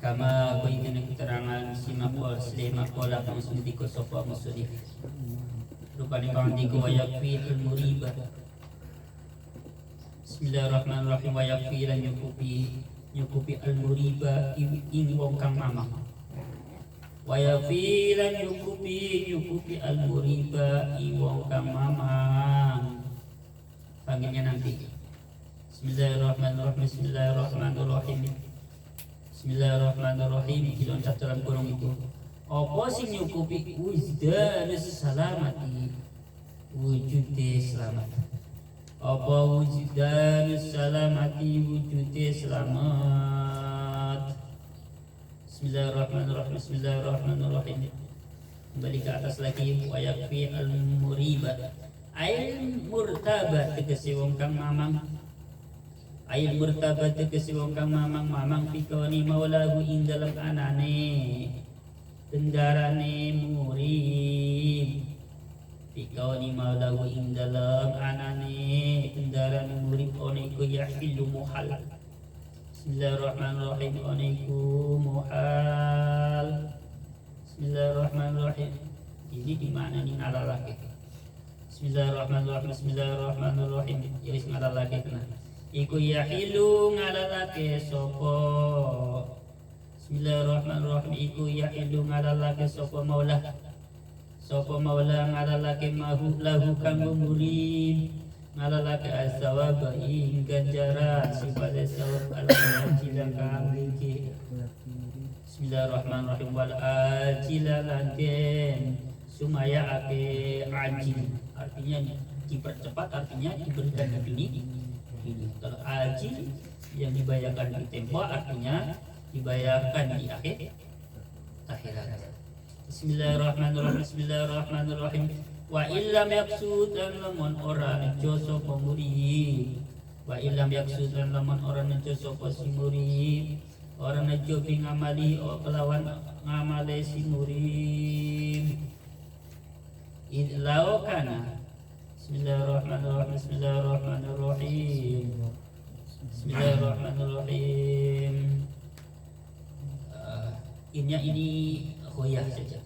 Kama ko itu keterangan si makol sile makola kang sumiti ko sopo musudi. Rupani kang di ko wayakfi al-muriba. Bismillahirrahmanirrahim. Wayakfi lan nyukupi al-muriba ing wong kang mamang. Wayakfi lan nyukupi al-muriba ing wong kang mamang. Panggilnya nanti. Bismillahirrahmanirrahim. Bismillahirrahmanirrahim. Bismillahirrahmanirrahim. Diloncat dalam kurung itu. Apa sing nyukupi wujdanus salamati, wujude selamat. Apa wujdanus salamati, wujude selamat. Bismillahirrahmanirrahim. Bismillahirrahmanirrahim. Kembali ke atas lagi. Wa yakfi al-muriba ail murtaba tegese wong kang mamang. Ail murtaba tegese wong kang mamang pikoni maulahu ing dalam anane kendarane murid. Pikoni maulahu ing dalam anane kendarane murid oniku yahillu muhal. Bismillahirrahmanirrahim. Oniku muhal. Bismillahirrahmanirrahim. Ini di mana nih ala laki? Bismillahirrahmanirrahim. Bismillahirrahmanirrahim. Iris ngalah lagi kena. Iku yahilu ngalalake sopo. Bismillahirrahmanirrahim. Iku yahilu ngalalake sopo maula. Sopo maula ngalalake mahu lahu kanggo murid. Ngalalake as-sawaba ing ganjaran sifate sawab al-ajila kang ringki. Bismillahirrahmanirrahim. Wal ajila lanten sumaya ake ajil. Artinya dipercepat, artinya diberikan di dunia. Ini kalau ajil yang dibayarkan di tempo artinya dibayarkan di akhirat. Bismillahirrahmanirrahim. Bismillahirrahmanirrahim. Wa illam yaksud dan lamun ora nejo sapa murid. Wa illam yaksud dan lamun ora nejo sapa si murid. Ora nejo bi ngamali kelawan ngamale si murid. Idlau kana. Bismillahirrahmanirrahim. Bismillahirrahmanirrahim. Bismillahirrahmanirrahim. Ini khoyah saja.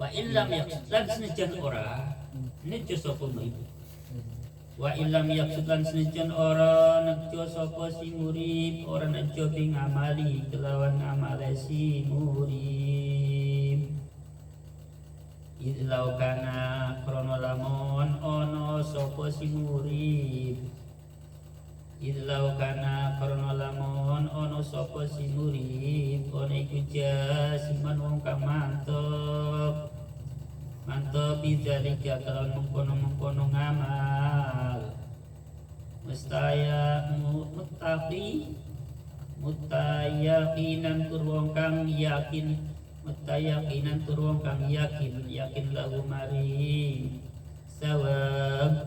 Wa illam yaqsud lan senajan ora nejo sapa murid. Wa illam yaqsud lan senajan ora nejo sapa si murid, ora nejo ing ngamali kelawan ngamale si murid. Idlau kana krono lamun ono sapa si murid. Idlau kana krono lamun ono sapa si murid. Ono iku jasiman wong kang mantep. Mantep bidzalika kelawan mengkono-mengkono ngamal. Mutayakinan tur wong kang yakin. Mutayakinan turun kang yakin lahu maring sawab.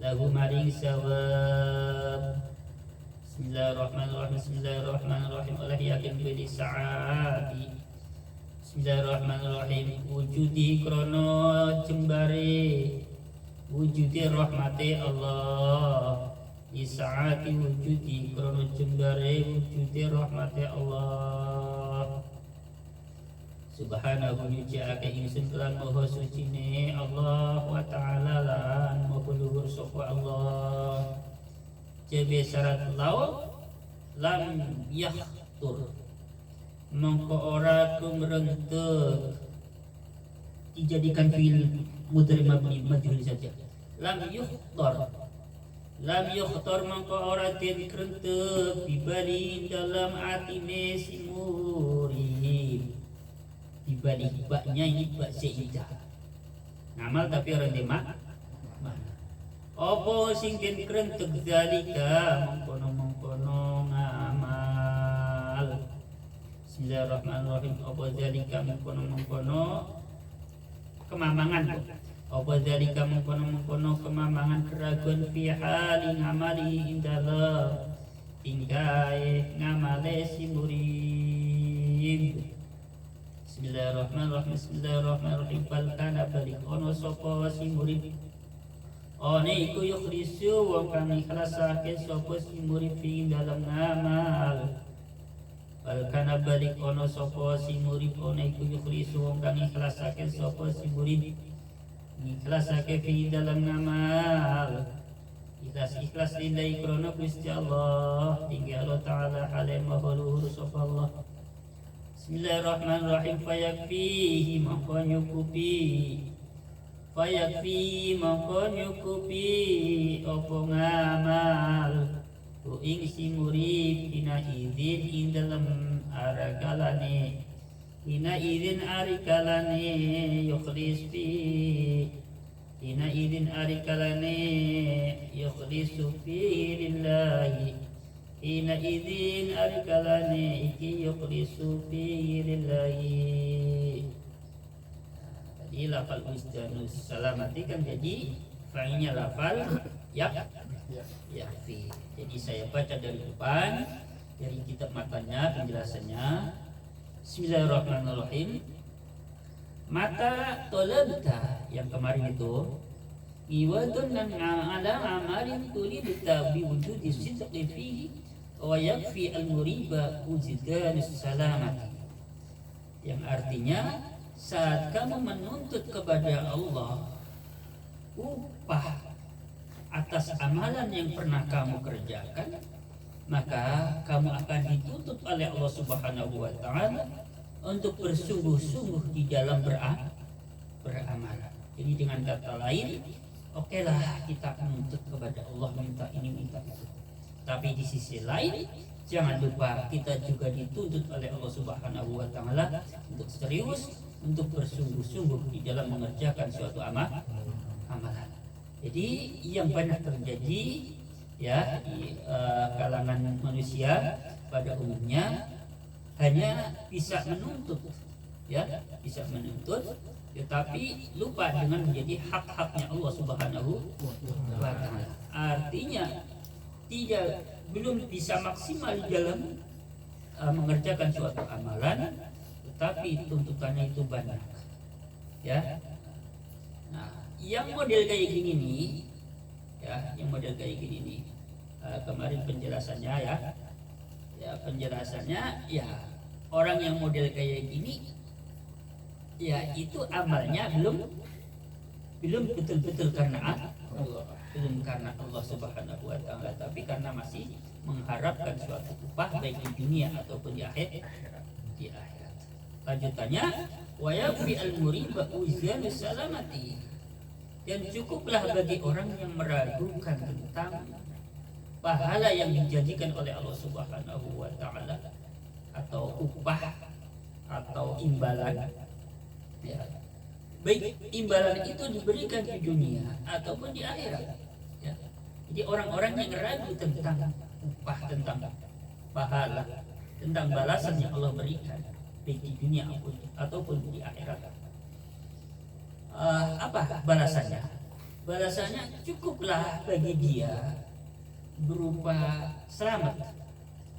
Bismillahirrahmanirrahim. Bismillahirrahmanirrahim. Oleh yakin beli saati. Bismillahirrahmanirrahim. Wujudi krono jembare wujudi rahmati Allah. Isaati wujudi krono jembare wujudi rahmati Allah. Subhanahu nyuciake ingsun kelan maha sucine Allah wa ta'ala lan maha luhur sapa Allah. Jabe syarat laut lam yahtur mongko ora kumrentek dijadikan fi'il mudhari mabni majhul saja. Lam yukhtar mongko ora den krentek dibali dalam atine si murid. Dibalik baknya ini bak seidah ngamal tapi orang demak mana opo sing den krentek zalika mengkono ngamal. Bismillahirrahmanirrahim. Opo zalika mengkono kemamangan. Opo zalika mengkono kemamangan keraguan fi hali ngamali indalam tingkai ngamale si murid. Bismillahirrahmanirrahim. Bismillahirrahmanirrahim. Balkana balik ono sopo si murid. One iku yukhrisu wong kang ikhlasake sopo si murid fi dalam ngamal. Balkana mana balik ono sapa si murid ono iku yukhlisu wong kang ikhlasake sapa si murid ikhlasake fi dalam ngamal ikhlas lillahi krana Gusti Allah tinggi Allah taala halim maha luhur sapa Allah. Bismillahirrahmanirrahim. Fayakfihi mongko nyukupi apa ngamal ku ing si murid hina izin ing dalem aragalane hina izin arikalane yukhlis fi hina izin arikalane yukhlisu fi lillahi hina izin arikalane iki yukhlisu fi lillahi. Tadi lafal usdanus salamati kan jadi fa'ilnya lafal yakfi. Jadi saya baca dari depan dari kitab matanya penjelasannya. Bismillahirrahmanirrahim. Mata tolabta yang kemarin itu iwadun dan ala amalin tulibta biwujudi sidqi fihi wa yakfi al-muriba usdanus salamati, yang artinya saat kamu menuntut kepada Allah upah atas amalan yang pernah kamu kerjakan, maka kamu akan dituntut oleh Allah Subhanahu wa taala untuk bersungguh-sungguh di dalam beramal. Jadi dengan kata lain, okelah kita menuntut kepada Allah, minta ini minta itu. Tapi di sisi lain jangan lupa kita juga dituntut oleh Allah Subhanahu wa taala untuk serius, untuk bersungguh-sungguh di dalam mengerjakan suatu amalan. Jadi yang banyak terjadi ya di kalangan manusia pada umumnya hanya bisa menuntut, tetapi lupa dengan menjadi hak-haknya Allah Subhanahu wa taala. Artinya belum bisa maksimal di dalam mengerjakan suatu amalan, tetapi tuntutannya itu banyak. Ya. Nah, yang model kayak gini nih, kemarin penjelasannya ya orang yang model kayak gini, ya itu amalnya belum betul-betul karena Allah Subhanahu wa taala, tapi karena masih mengharapkan suatu upah baik di dunia ataupun di akhirat. Lanjutannya, wa yakfi al-muriba uzanus salamati, dan cukuplah bagi orang yang meragukan tentang pahala yang dijanjikan oleh Allah Subhanahu wa taala atau upah atau imbalan, ya. Baik imbalan itu diberikan di dunia ataupun di akhirat, ya. Jadi orang-orang yang ragu tentang upah, tentang pahala, tentang balasan yang Allah berikan baik di dunia ataupun di akhirat, apa balasannya? Balasannya cukuplah bagi dia berupa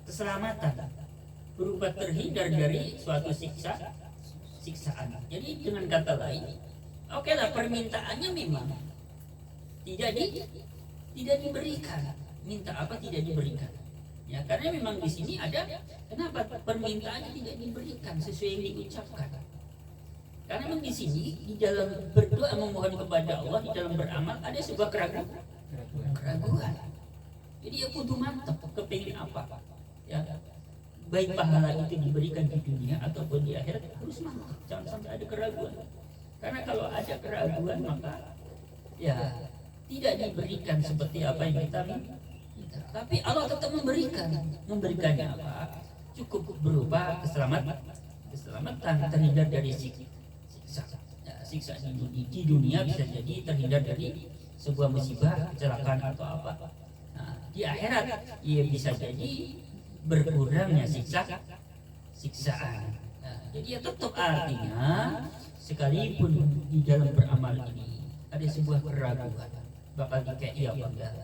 keselamatan, berupa terhindar dari suatu siksaan. Jadi dengan kata lain, okelah permintaannya memang tidak diberikan. Minta apa tidak diberikan. Ya, karena memang di sini ada kenapa permintaannya tidak diberikan sesuai yang diucapkan. Karena memang di sini di dalam berdoa memohon kepada Allah, di dalam beramal ada sebuah keraguan. Jadi ya kudu mantap kepingin apa, ya. Baik pahala itu diberikan di dunia ataupun di akhirat harus mantap, jangan sampai ada keraguan. Karena kalau ada keraguan maka ya tidak diberikan seperti apa yang kita minta. Tapi Allah tetap memberikannya apa? Cukup berupa keselamatan terhindar dari siksa di dunia, bisa jadi terhindar dari sebuah musibah, kecelakaan atau apa. Nah, di akhirat ia bisa jadi berkurangnya siksaan. Nah, jadi ya tetap artinya sekalipun di dalam beramal ini ada sebuah keraguan, bakal dikasih apa enggak,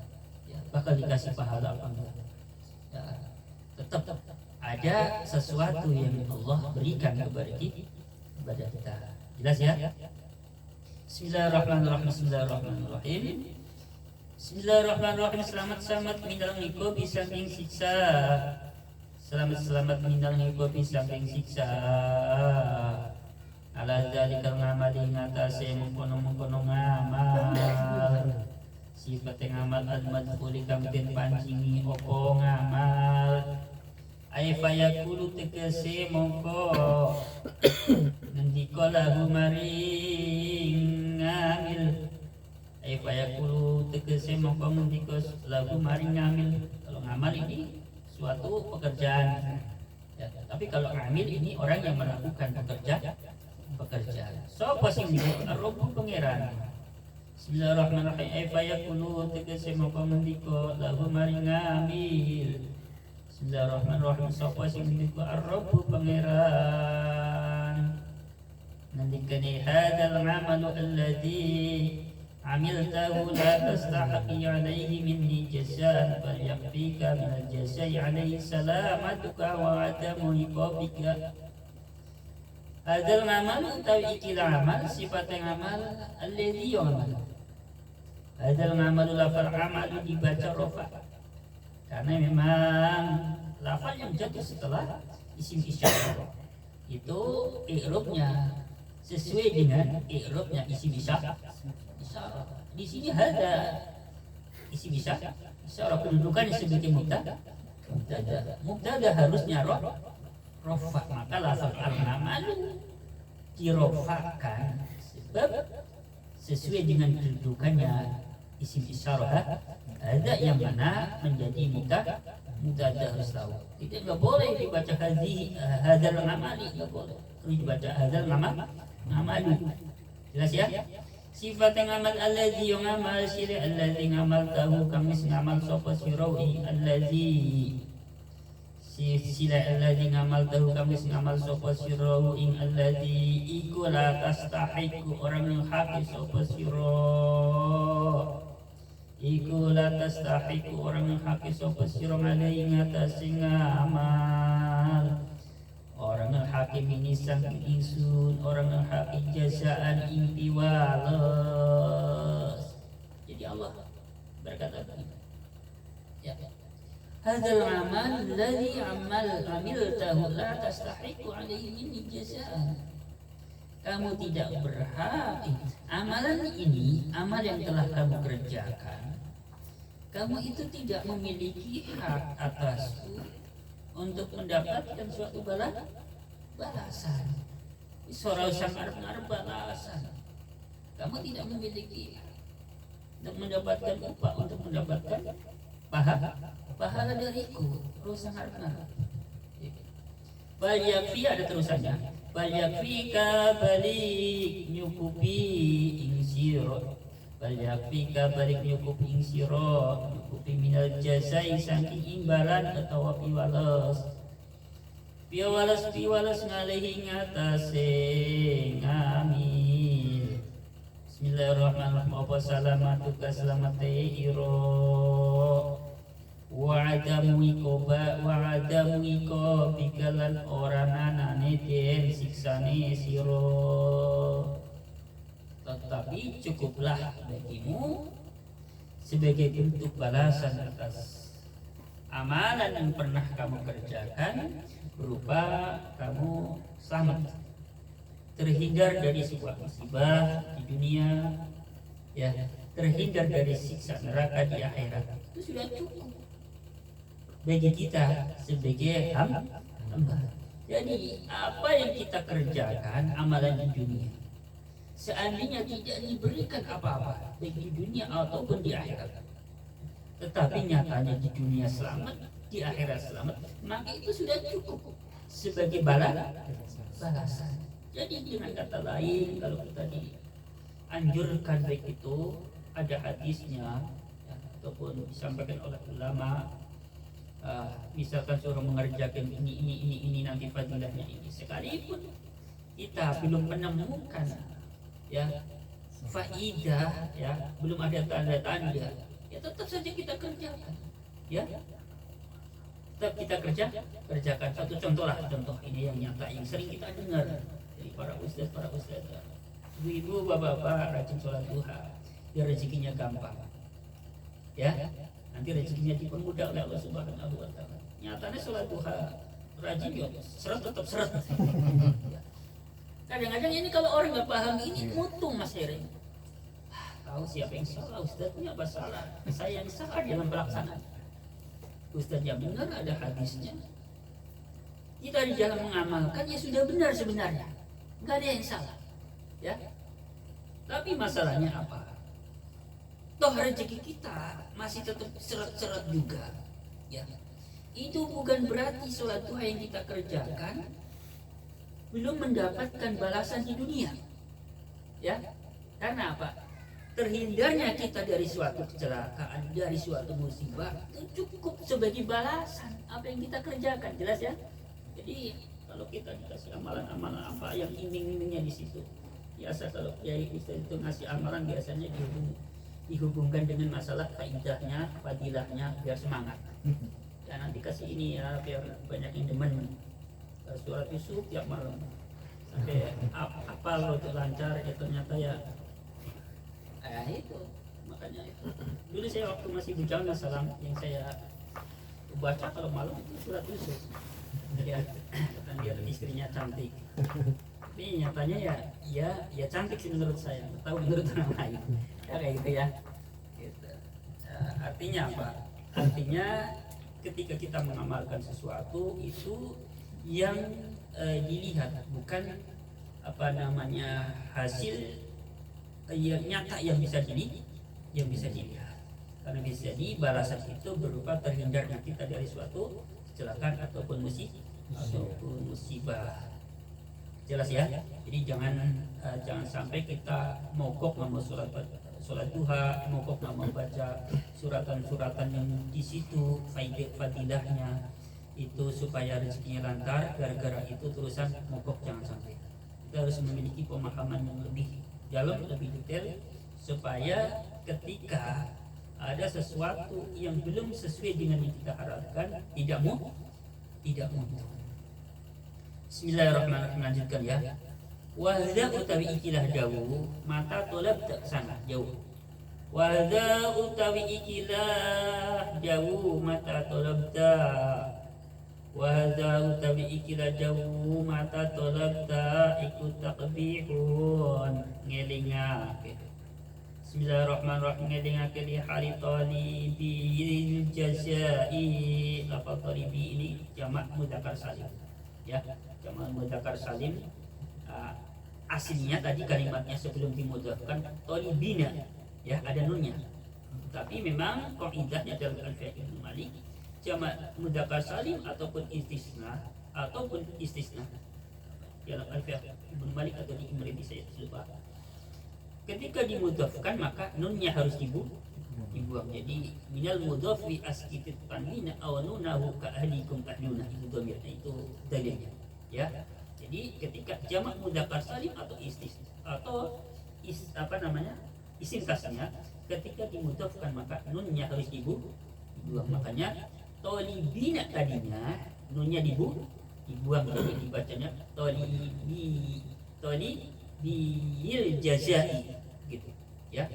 ya, bakal dikasih pahala apa enggak, ya, tetap ada sesuatu yang Allah berikan kepada kita. Jelas ya? Bismillahirrahmanirrahim. Bismillahirrahmanirrahim. Selamat minal iqab saking siksa selamat-selamat minal iqabi saking siksa. Ala zalikal ngamali ngatasi mengkono-mengkono ngamal. Sifat ngamal al-madkhuli kang den pancingi opo ngamal. Ay fayakulu tegese mongko ngendika lahu maring ngamil. Ay fayakulu tegese mongko ngendika lahu maring ngamil. Kalau ngamal ini suatu pekerjaan ya, tapi kalau ngamil ini orang yang melakukan pekerjaan. Sapa sing Rabb pangeran. Bismillahirrahmanirrahim. Ay fayakulu tegese mongko ngendika lahu maring ngamil. Bismillahirrahmanirrahim. Sapa sing niku Ar-Rabb pangeran. Nandikane hadzal amalu alladzi amiltahu la tastahiqi alaihi minni jazaan bal yakfika min al-jazaa'i alaihi salamatuka wa adamu iqabika. Hadzal amalu utawi iki amal sifat amal alladzi amal. Hadzal amalu lafal amalu dibaca rafa. Karena memang lafal yang jatuh setelah isim isyarah itu i'rabnya sesuai dengan i'rabnya isim isyarah. Di sini ada isim isyarah kedudukannya sebagai mubtada. Mubtada harusnya rafa, maka lafal al-amalu dirofakan sebab sesuai dengan kedudukannya isim isyarah. Ada yang mana menjadi mubtada harus tahu. Itu enggak boleh dibaca hadzal amali, enggak boleh. Harus dibaca hadzal amalu. Jelas ya? Sifat yang amal alladzi yang amal sira alladzi ngamal tahu kami ngamal sapa sirawi alladzi sila alladzi ngamal tahu kami ngamal sapa sirawi alladzi iku la tastahiqu orang yang hak sapa sira. Iku la tastahiqu orang yang haki sapa sira alaihi ngatasi ngamal. Orang yang hakim ini sang ingsun, orang yang hakim jazaan impi wales. Jadi Allah berkata begini. Ya. Hadzal amal alladzi amiltahu la tastahiqu alaihi minni jazaan. Kamu tidak berhak. Amalan ini, amal yang telah kamu kerjakan, kamu itu tidak memiliki hak atasku untuk mendapatkan suatu balasan. Sorau sang arep balasan. Kamu tidak memiliki hak untuk mendapatkan upah, untuk mendapatkan pahala dariku. Terus sang arep. Bal yakfi ada terusannya. Bal yakfika balik nyukupi ing sira. Bal yakfika balik nyukupi ing sira. Nyukupi minal jazai saking imbalan atau piwales. Piwales ngalehi ngatase ngamil. Bismillahirrahmanirrahim. Apa salamatuka selamate iro. Wa'adamu iko bikalan orang anane den siksane siro. Tetapi cukuplah bagimu sebagai bentuk balasan atas amalan yang pernah kamu kerjakan, berupa kamu selamat terhindar dari sebuah musibah di dunia, ya, terhindar dari siksa neraka di akhirat. Itu sudah cukup bagi kita sebagai hamba. Jadi apa yang kita kerjakan amalan di dunia, seandainya tidak diberikan apa-apa baik di dunia ataupun di akhirat, tetapi nyatanya di dunia selamat, di akhirat selamat, maka itu sudah cukup sebagai balasan. Jadi dengan kata lain, kalau kita dianjurkan baik itu ada hadisnya, ya, ataupun disampaikan oleh ulama. Misalkan seorang mengerjakan ini nanti fadilahnya ini, sekalipun kita belum menemukan ya faidah, ya belum ada tanda-tanda, ya tetap saja kita kerjakan, ya tetap kita kerjakan. Satu contoh ini yang nyata yang sering kita dengar dari para ustaz, ibu-ibu, bapak-bapak rajin sholat duha, biar rezekinya gampang, ya. Nanti rezekinya dipermudah oleh Allah Subhanahu wa Ta'ala. Nyatanya sholat duha rajin ya seret tetap seret. Kadang-kadang ini kalau orang nggak paham ini mutung Mas Heri. Tahu siapa yang salah, ustadznya apa salah? Saya yang salah dalam pelaksanaan. Ustadz yang benar ada hadisnya. Kita di dalam mengamalkan ya sudah benar sebenarnya, nggak ada yang salah, ya. Tapi masalahnya apa? Toh rezeki kita masih tetap seret-seret juga, ya. Itu bukan berarti sholat duha yang kita kerjakan belum mendapatkan balasan di dunia, ya. Karena apa? Terhindarnya kita dari suatu kecelakaan, dari suatu musibah itu cukup sebagai balasan apa yang kita kerjakan, jelas ya. Jadi kalau kita dikasih amalan-amalan apa yang iming-imingnya di situ, biasa kalau kiai ustaz itu ngasih amalan biasanya dihubungkan dengan masalah faidahnya, fadilahnya biar semangat. Ya nanti kasih ini ya biar banyak yang demen surat Yusuf tiap malam sampai apa lo tuh lancar ya ternyata ya. Itu makanya itu. Dulu saya waktu masih bujang salam yang saya baca kalau malam itu surat Yusuf. Dia istrinya cantik. Tapi nyatanya ya cantik sih menurut saya. Tahu menurut orang lain. Ya kayak gitu ya. Gitu. Artinya apa? Artinya ketika kita mengamalkan sesuatu itu yang dilihat bukan apa namanya hasil yang nyata yang bisa dilihat, karena bisa jadi balasan itu berupa terhindarnya kita dari suatu kecelakaan ataupun musibah. Jelas ya. Jadi jangan sampai kita mogok mau sholat duha, mogok mau baca suratan yang di situ fadilahnya itu supaya rezekinya lancar, gara-gara itu terusan mogok. Jangan sampai. Kita harus memiliki pemahaman yang lebih dalam, lebih detail, supaya ketika ada sesuatu yang belum sesuai dengan yang kita harapkan tidak mudah. Bismillahirrahmanirrahim. Lanjutkan ya. Wahda utawi ikilah jauh mata tolab tak sana jauh. Wahda utawi ikilah jauh mata tolab tak. Wahda utawi ikilah jauh mata tolab tak ikut takbihun ngelingake. Bismillahirrahmanirrahim. Ngelingake li hari talibil jazai. Lafaz talibi ini jamak mudzakkar salim, ya. Jamak mudzakkar salim aslinya tadi kalimatnya sebelum dimudzakkar talibina, ya, ada nunnya. Tapi memang qaidahnya dalam Alfiah Ibnu Malik jamak mudzakkar salim ataupun istisna dalam Alfiah Ibnu Malik atau di Imri saya lupa. Ketika dimudhafkan maka nunnya harus dibuang. Jadi minal mudhafi askitit tanwina aw nunahu ka ahlikum tahnuna, itu dhamirnya, itu dalilnya, ya. Jadi ketika jamak mudzakkar salim atau isim tasnya ketika dimudhafkan maka nunnya harus dibuang. Makanya tolibina tadinya nunnya dibuang, jadi dibacanya tolibil jazai gitu, ya.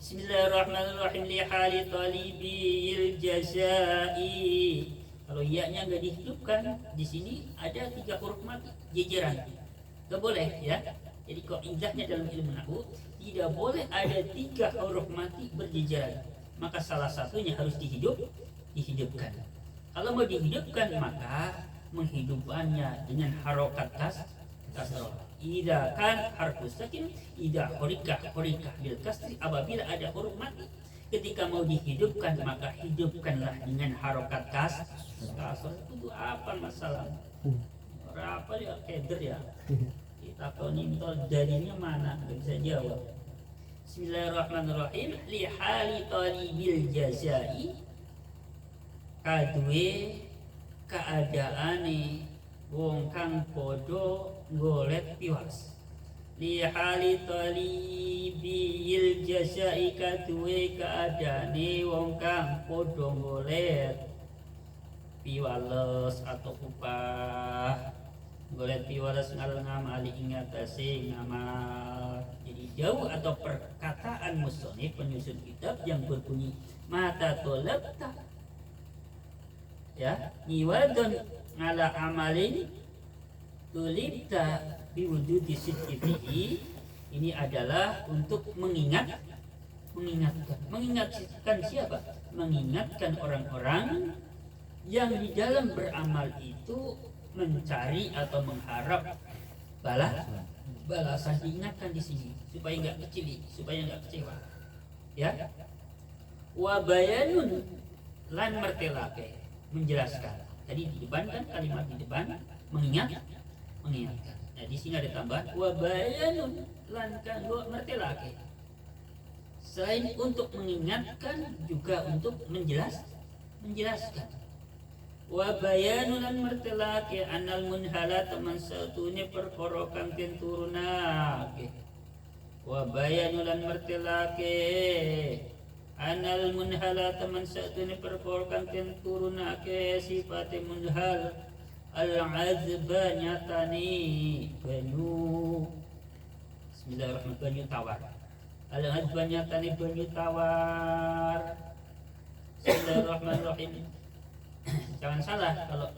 Bismillahirrahmanirrahim. Li hali tolibil jazai. Kalau ya-nya nggak dihidupkan, di sini ada 3 huruf mati jejeran, nggak boleh, ya. Jadi kaidahnya dalam ilmu nahwu tidak boleh ada 3 huruf mati berjejeran, maka salah satunya harus dihidupkan. Kalau mau dihidupkan maka menghidupannya dengan harokat kasroh. Ida kan harfus sakin, ida horikah bil kasri, apabila ada huruf mati ketika mau dihidupkan maka hidupkanlah dengan harokat kasroh. Itu apa masalah? Apa ya keder ya? Kita tahu nimtol darinya mana, nggak bisa jawab. Bismillahirrahmanirrahim. Li hali talibil jazai kadue keadaane wong kang podo golek piwas. Li hali talibil jazai kadue keadaane wong kang podo golek piwales atau upah. Golek piwales ngal ngamali ingatasi ngamal. Jadi jauh atau perkataan musonif penyusun kitab yang berbunyi mata tolabta ya, niwadun ala amalin tulibta biwujudi sidqi fihi, ini adalah untuk mengingatkan siapa? Mengingatkan orang-orang yang di dalam beramal itu mencari atau mengharap balasan. Diingatkan di sini supaya nggak kecewa, ya. Wa bayanun lan mertelake, menjelaskan. Tadi di depan kan, kalimat di depan mengingatkan. Nah di sini ada tambahan wa bayanun lan kanggo mertelake. Selain untuk mengingatkan juga untuk menjelaskan. Wa bayanun lan mertelake anal munhala teman satune perkara kang den turunake. Wa bayanun lan mertelake anal munhala teman satune perkara kang den turunake sifate munhal al-azba nyatani banyu. Bismillahirrahmanirrahim. Banyu tawar. Al-azba nyatani banyu tawar. Bismillahirrahmanirrahim. Jangan salah, kalau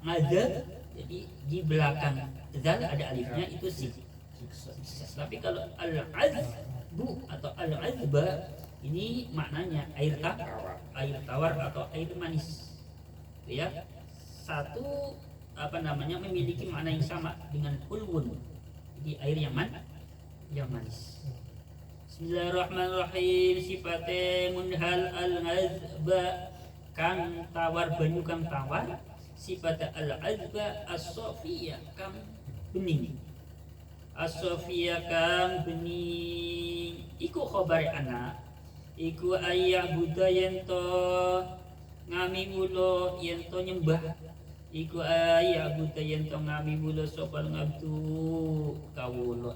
ngazab jadi di belakang zal ada alifnya itu sukses. Tapi kalau al-azbu atau al-azba ini maknanya air tawar atau air manis, ya. Satu memiliki makna yang sama dengan ulwun, jadi air yang manis. Bismillahirrahmanirrahim. Sifate munhal al-azba kang tawar, banyu kang tawar. Sifate al-azba as-sofiyah kang bening. As-sofiyah kang bening iku khabari ana iku ayah budayen to ngami wulo yen to nyembah, iku ayah budayen to ngami wulo sopal ngabdu kawulo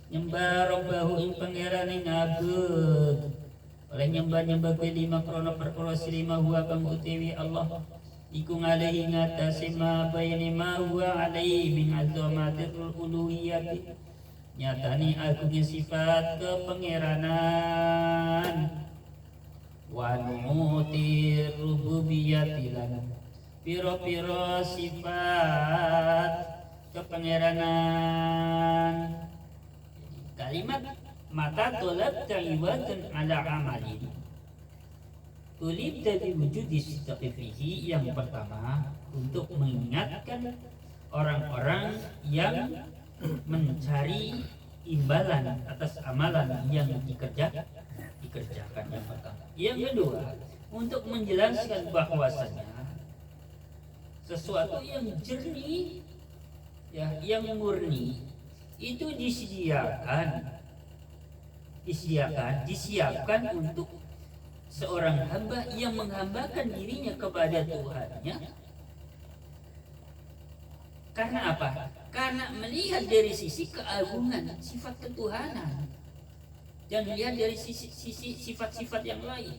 nyembah robbahu ing pangerane ngabud oleh nyembah kelima krono perkara silima huwa kang utawi Allah iku ngalehi ngatasi ma bayani ma huwa alaihi min azamatir uluhiyati, nyatani agungnya sifat kepangeranan wa nu'ti rububiyati lan piro-piro sifat kepangeranan. Kalimat mata tolab ta'iwatan ala amalin tulib dari wujud istiqfihi, yang pertama untuk mengingatkan orang-orang yang mencari imbalan atas amalan yang dikerjakan yang pertama. Yang kedua, untuk menjelaskan bahwasanya sesuatu yang jernih, ya, yang murni itu disiapkan untuk seorang hamba yang menghambakan dirinya kepada Tuhannya. Karena apa? Karena melihat dari sisi keagungan sifat ketuhanan dan melihat dari sisi sifat-sifat yang lain,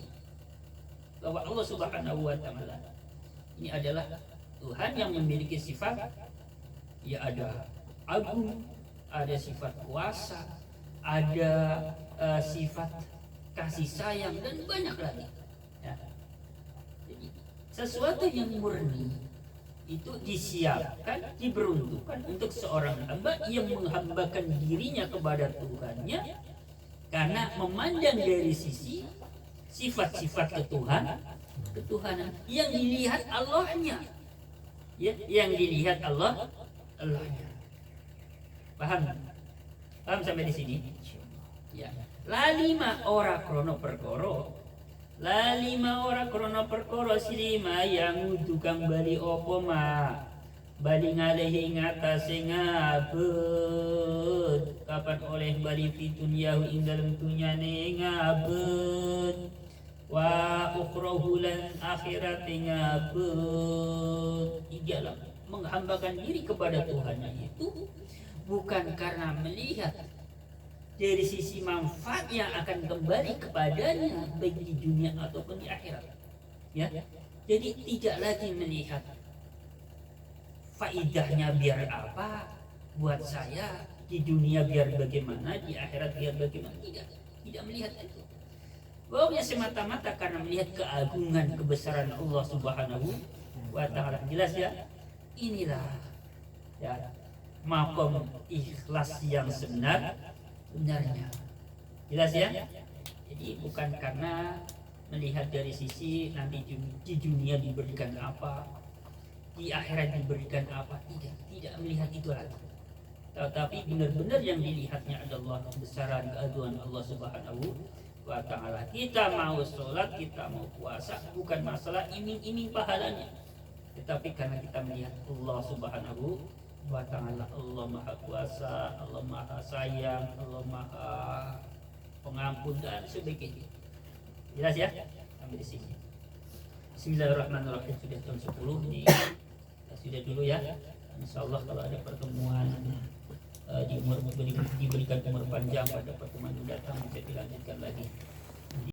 bahwa Allah Subhanahu wa Ta'ala ini adalah Tuhan yang memiliki sifat, ya, ada agung, ada sifat kuasa, ada sifat kasih sayang, dan banyak lagi, ya. Jadi sesuatu yang murni itu disiapkan, diperuntukkan untuk seorang hamba yang menghambakan dirinya kepada Tuhannya, karena memandang dari sisi sifat-sifat ketuhanan yang dilihat Allahnya, ya, yang dilihat Allahnya. Paham sampai di sini? Ya. Lalima ora krono perkara silima yang tukang bali opo ma bali ngalehi ngatasi ngabut kapan oleh bali fitun yahu ing dalem dunyane ngabut wa ukhrahu lan akhirate ngabut. Ialah menghambakan diri kepada Tuhannya itu bukan karena melihat dari sisi manfaat yang akan kembali kepadanya baik di dunia ataupun di akhirat, ya. Jadi tidak lagi melihat faidahnya biar apa buat saya di dunia biar bagaimana, di akhirat biar bagaimana, tidak melihat itu. Bahwa semata-mata karena melihat keagungan kebesaran Allah Subhanahu wa Ta'ala. Jelas ya? Inilah ya makom ikhlas yang benarnya. Jelas ya? Jadi bukan karena melihat dari sisi nanti di dunia diberikan apa, di akhirat diberikan apa, tidak melihat itu lagi. Tetapi benar-benar yang dilihatnya adalah kebesaran keagungan Allah Subhanahu wa Ta'ala. Kita mau sholat, kita mau puasa, bukan masalah iming-iming pahalanya, tetapi karena kita melihat Allah Subhanahu wa Ta'ala. Allah Maha Kuasa, Allah Maha Sayang, Allah Maha Pengampun dan sebagainya. Jelas ya? Sampai di sini. Bismillahirrahmanirrahim. Sudah jam 10 nih. Sudah dulu ya. Insyaallah kalau ada pertemuan diberikan umur panjang pada pertemuan mendatang bisa dilanjutkan lagi.